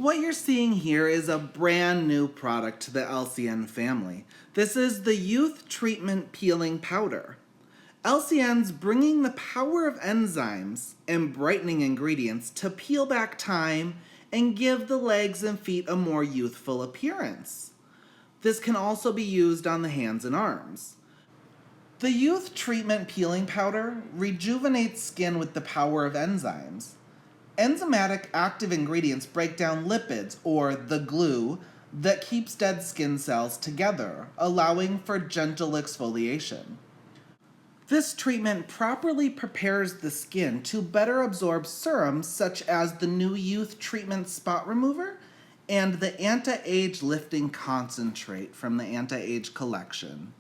What you're seeing here is a brand new product to the LCN family. This is the Youth Treatment Peeling Powder. LCN's bringing the power of enzymes and brightening ingredients to peel back time and give the legs and feet a more youthful appearance. This can also be used on the hands and arms. The Youth Treatment Peeling Powder rejuvenates skin with the power of enzymes. Enzymatic active ingredients break down lipids, or the glue, that keeps dead skin cells together, allowing for gentle exfoliation. This treatment properly prepares the skin to better absorb serums such as the new Youth Treatment Spot Remover and the Anti-Age Lifting Concentrate from the Anti-Age collection.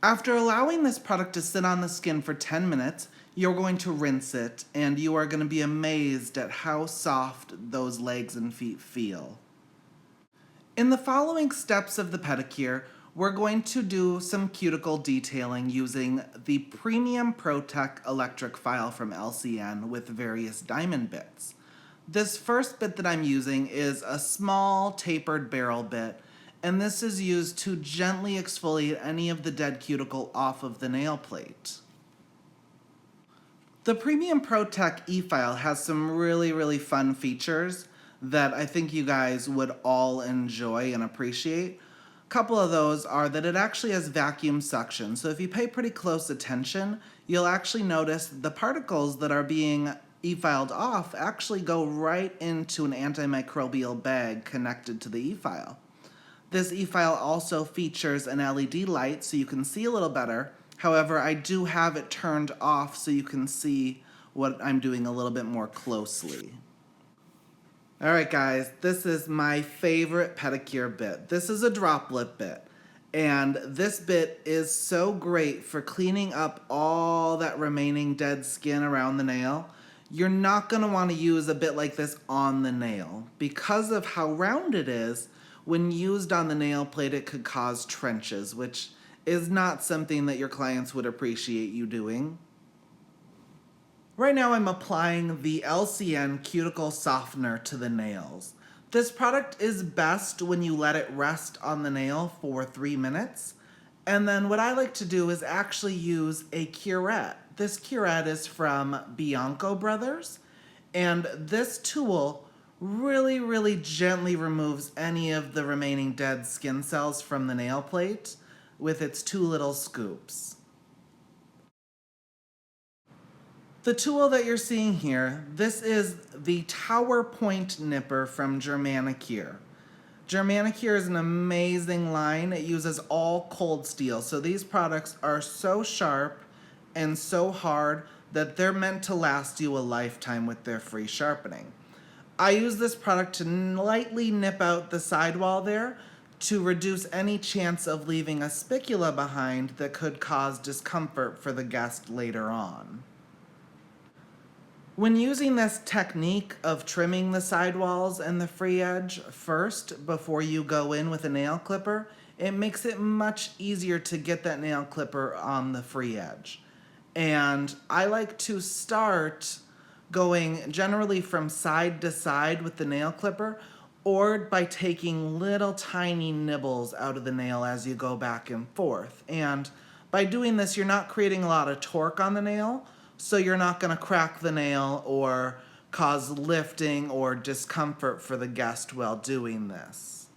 After allowing this product to sit on the skin for 10 minutes, you're going to rinse it, and you are going to be amazed at how soft those legs and feet feel. In the following steps of the pedicure, we're going to do some cuticle detailing using the Premium ProTech electric file from LCN with various diamond bits. This first bit that I'm using is a small tapered barrel bit, and this is used to gently exfoliate any of the dead cuticle off of the nail plate. The Premium ProTech Efile has some really fun features that I think you guys would all enjoy and appreciate. A couple of those are that it actually has vacuum suction, so if you pay pretty close attention, you'll actually notice the particles that are being e-filed off actually go right into an antimicrobial bag connected to the e-file. This e-file also features an LED light so you can see a little better. However, I do have it turned off so you can see what I'm doing a little bit more closely. Alright guys, this is my favorite pedicure bit. This is a droplet bit, and this bit is so great for cleaning up all that remaining dead skin around the nail. You're not going to want to use a bit like this on the nail. Because of how round it is, when used on the nail plate it could cause trenches, which is not something that your clients would appreciate you doing. Right now I'm applying the LCN Cuticle Softener to the nails. This product is best when you let it rest on the nail for 3 minutes. And then what I like to do is actually use a curette. This curette is from Bianco Brothers, and this tool really gently removes any of the remaining dead skin cells from the nail plate with its 2 little scoops. The tool that you're seeing here, this is the Tower Point Nipper from NelliCure. NelliCure is an amazing line. It uses all cold steel, so these products are so sharp and so hard that they're meant to last you a lifetime with their free sharpening. I use this product to lightly nip out the sidewall there to reduce any chance of leaving a spicula behind that could cause discomfort for the guest later on. When using this technique of trimming the sidewalls and the free edge first before you go in with a nail clipper, it makes it much easier to get that nail clipper on the free edge. And I like to start going generally from side to side with the nail clipper, or by taking little tiny nibbles out of the nail as you go back and forth. And by doing this, you're not creating a lot of torque on the nail, so you're not going to crack the nail or cause lifting or discomfort for the guest while doing this.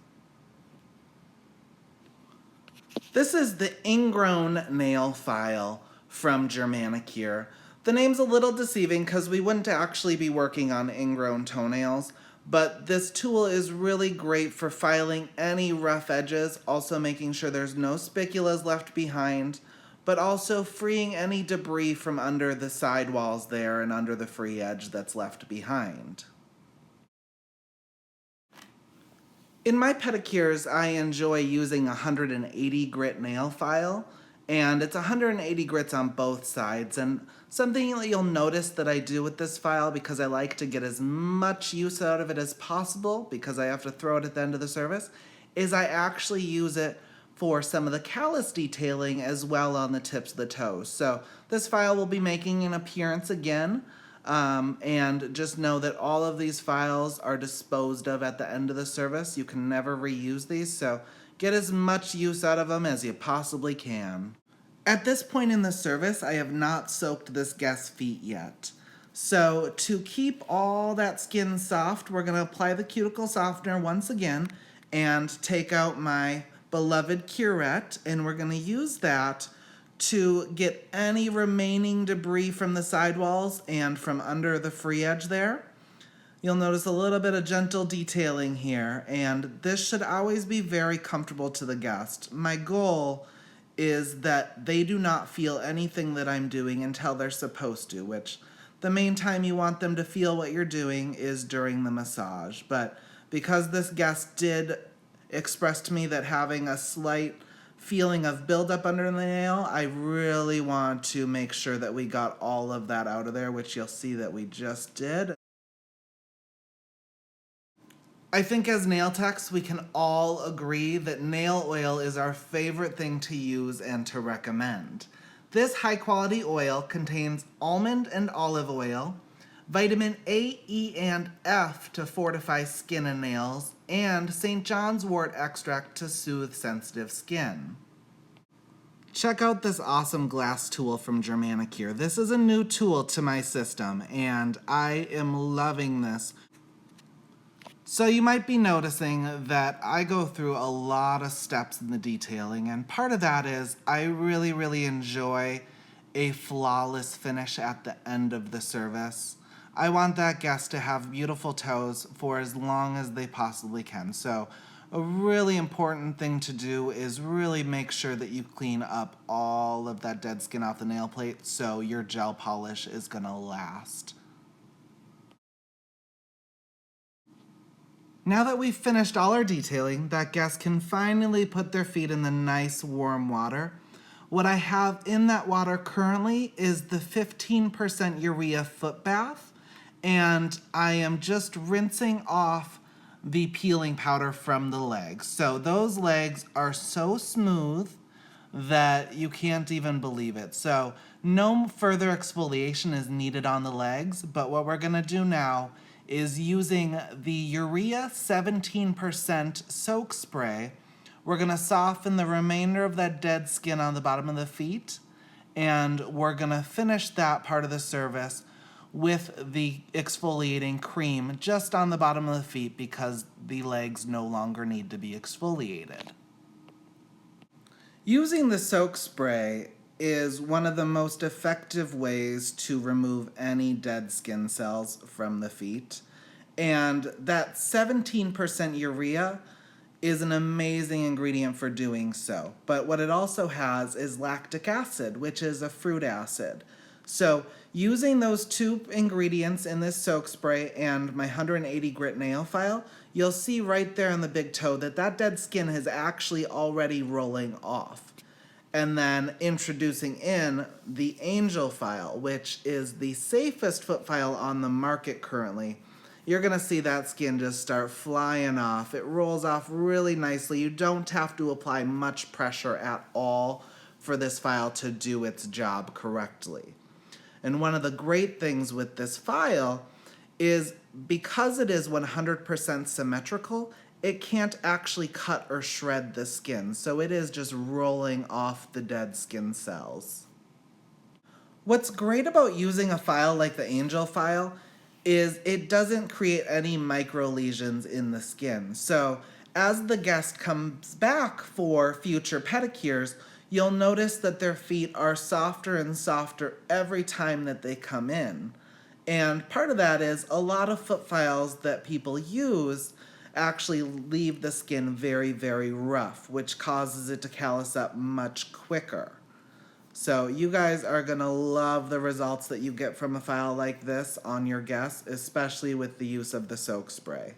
This is the Ingrown Nail File from NelliCure. The name's a little deceiving because we wouldn't actually be working on ingrown toenails, but this tool is really great for filing any rough edges, also making sure there's no spiculas left behind, but also freeing any debris from under the sidewalls there and under the free edge that's left behind. In my pedicures, I enjoy using a 180 grit nail file, and it's 180 grits on both sides. And something that you'll notice that I do with this file, because I like to get as much use out of it as possible, because I have to throw it at the end of the service, is I actually use it for some of the callus detailing as well on the tips of the toes. So this file will be making an appearance again And just know that all of these files are disposed of at the end of the service. You can never reuse these, so get as much use out of them as you possibly can. At this point in the service, I have not soaked this guest's feet yet. So to keep all that skin soft, we're going to apply the cuticle softener once again and take out my beloved curette, and we're going to use that to get any remaining debris from the sidewalls and from under the free edge there. You'll notice a little bit of gentle detailing here, and this should always be very comfortable to the guest. My goal is that they do not feel anything that I'm doing until they're supposed to, which the main time you want them to feel what you're doing is during the massage. But because this guest did express to me that having a slight feeling of buildup under the nail, I really want to make sure that we got all of that out of there, which you'll see that we just did. I think as nail techs, we can all agree that nail oil is our favorite thing to use and to recommend. This high quality oil contains almond and olive oil, vitamin A, E, and F to fortify skin and nails, and St. John's wort extract to soothe sensitive skin. Check out this awesome glass tool from NelliCure. This is a new tool to my system, and I am loving this. So you might be noticing that I go through a lot of steps in the detailing, and part of that is I really enjoy a flawless finish at the end of the service. I want that guest to have beautiful toes for as long as they possibly can. So a really important thing to do is really make sure that you clean up all of that dead skin off the nail plate so your gel polish is gonna last. Now that we've finished all our detailing, that guest can finally put their feet in the nice warm water. What I have in that water currently is the 15% urea foot bath, and I am just rinsing off the peeling powder from the legs. So those legs are so smooth that you can't even believe it. So no further exfoliation is needed on the legs, but what we're gonna do now is using the Urea 17% soak spray. We're gonna soften the remainder of that dead skin on the bottom of the feet, and we're gonna finish that part of the service with the exfoliating cream just on the bottom of the feet because the legs no longer need to be exfoliated. Using the soak spray is one of the most effective ways to remove any dead skin cells from the feet. And that 17% urea is an amazing ingredient for doing so. But what it also has is lactic acid, which is a fruit acid. So using those two ingredients in this soak spray and my 180 grit nail file, you'll see right there on the big toe that that dead skin is actually already rolling off. And then introducing in the Angel file, which is the safest foot file on the market currently, you're gonna see that skin just start flying off. It rolls off really nicely. You don't have to apply much pressure at all for this file to do its job correctly. And one of the great things with this file is because it is 100% symmetrical, it can't actually cut or shred the skin, so it is just rolling off the dead skin cells. What's great about using a file like the Angel file is it doesn't create any micro lesions in the skin. So as the guest comes back for future pedicures, you'll notice that their feet are softer and softer every time that they come in. And part of that is a lot of foot files that people use actually leave the skin very rough, which causes it to callus up much quicker. So you guys are gonna love the results that you get from a file like this on your guests, especially with the use of the soak spray.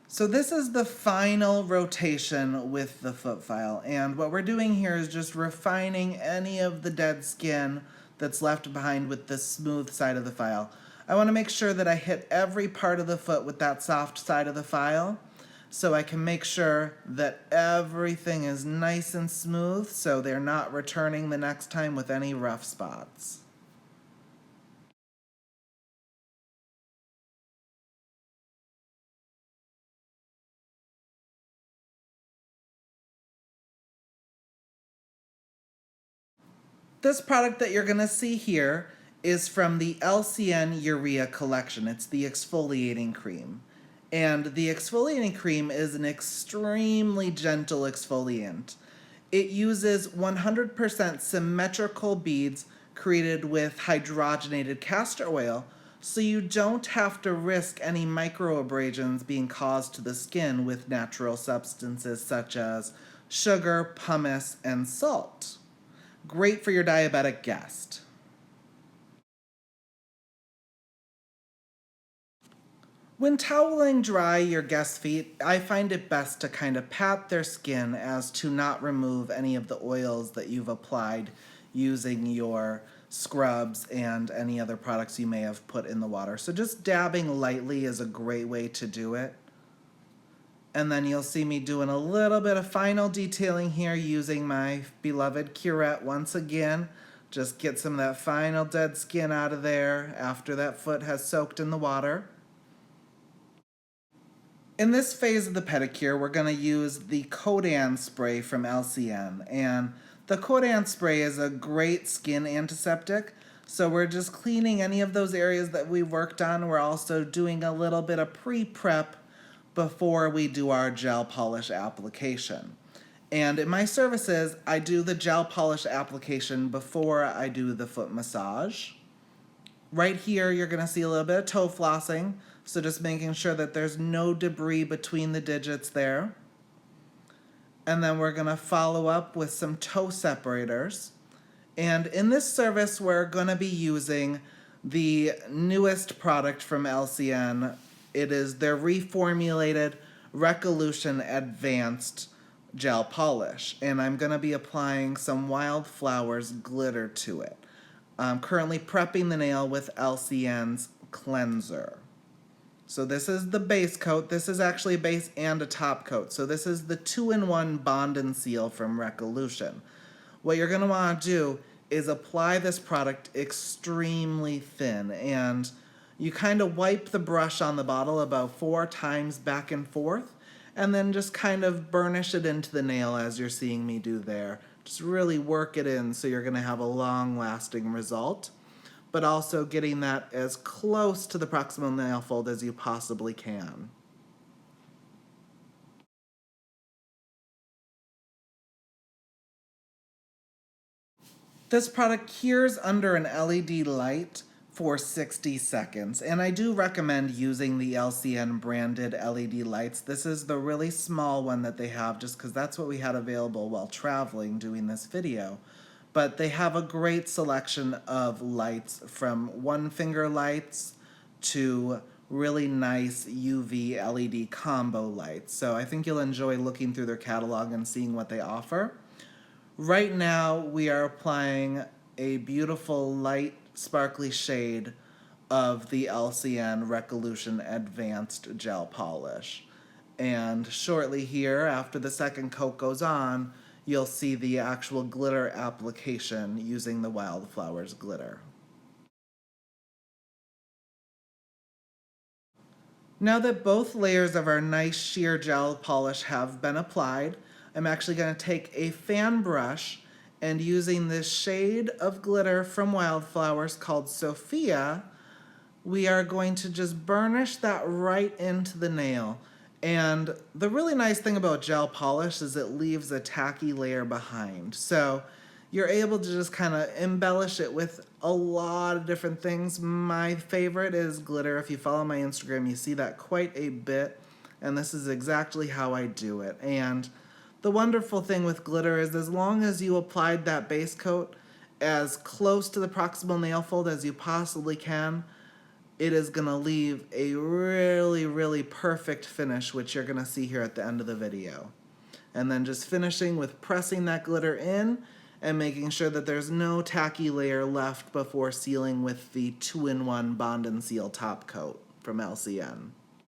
So this is the final rotation with the foot file, and what we're doing here is just refining any of the dead skin that's left behind with the smooth side of the file. I want to make sure that I hit every part of the foot with that soft side of the file. so I can make sure that everything is nice and smooth so they're not returning the next time with any rough spots. This product that you're going to see here is from the LCN Urea collection. It's the exfoliating cream. And the exfoliating cream is an extremely gentle exfoliant. It uses 100% symmetrical beads created with hydrogenated castor oil, so you don't have to risk any microabrasions being caused to the skin with natural substances such as sugar, pumice, and salt. Great for your diabetic guest. When toweling dry your guest's feet, I find it best to kind of pat their skin as to not remove any of the oils that you've applied using your scrubs and any other products you may have put in the water. So just dabbing lightly is a great way to do it. And then you'll see me doing a little bit of final detailing here using my beloved curette once again. Just get some of that final dead skin out of there after that foot has soaked in the water. In this phase of the pedicure, we're going to use the Codan spray from LCN. And the Codan spray is a great skin antiseptic. So we're just cleaning any of those areas that we worked on. We're also doing a little bit of pre-prep before we do our gel polish application. And in my services, I do the gel polish application before I do the foot massage. Right here, you're going to see a little bit of toe flossing, so just making sure that there's no debris between the digits there. And then we're going to follow up with some toe separators. And in this service, we're going to be using the newest product from LCN. It is their reformulated Recolution Advanced Gel Polish. And I'm going to be applying some Wildflowers glitter to it. I'm currently prepping the nail with LCN's cleanser. So this is the base coat. This is actually a base and a top coat. So this is the 2-in-1 Bond and Seal from Recolution. What you're going to want to do is apply this product extremely thin, and you kind of wipe the brush on the bottle about 4 times back and forth, and then just kind of burnish it into the nail as you're seeing me do there. Just really work it in so you're going to have a long-lasting result, but also getting that as close to the proximal nail fold as you possibly can. This product cures under an LED light for 60 seconds, and I do recommend using the LCN branded LED lights. This is the really small one that they have just because that's what we had available while traveling doing this video. But they have a great selection of lights, from 1-finger lights to really nice UV LED combo lights. So I think you'll enjoy looking through their catalog and seeing what they offer. Right now, we are applying a beautiful light, sparkly shade of the LCN Recolution Advanced Gel Polish. And shortly here, after the second coat goes on, you'll see the actual glitter application using the Wildflowers glitter. Now that both layers of our nice sheer gel polish have been applied, I'm actually going to take a fan brush and, using this shade of glitter from Wildflowers called Sophia, we are going to just burnish that right into the nail. And the really nice thing about gel polish is it leaves a tacky layer behind. So you're able to just kind of embellish it with a lot of different things. My favorite is glitter. If you follow my Instagram, you see that quite a bit. And this is exactly how I do it. And the wonderful thing with glitter is, as long as you applied that base coat as close to the proximal nail fold as you possibly can, it is going to leave a really, really perfect finish, which you're going to see here at the end of the video. And then just finishing with pressing that glitter in and making sure that there's no tacky layer left before sealing with the 2-in-1 Bond and Seal top coat from LCN.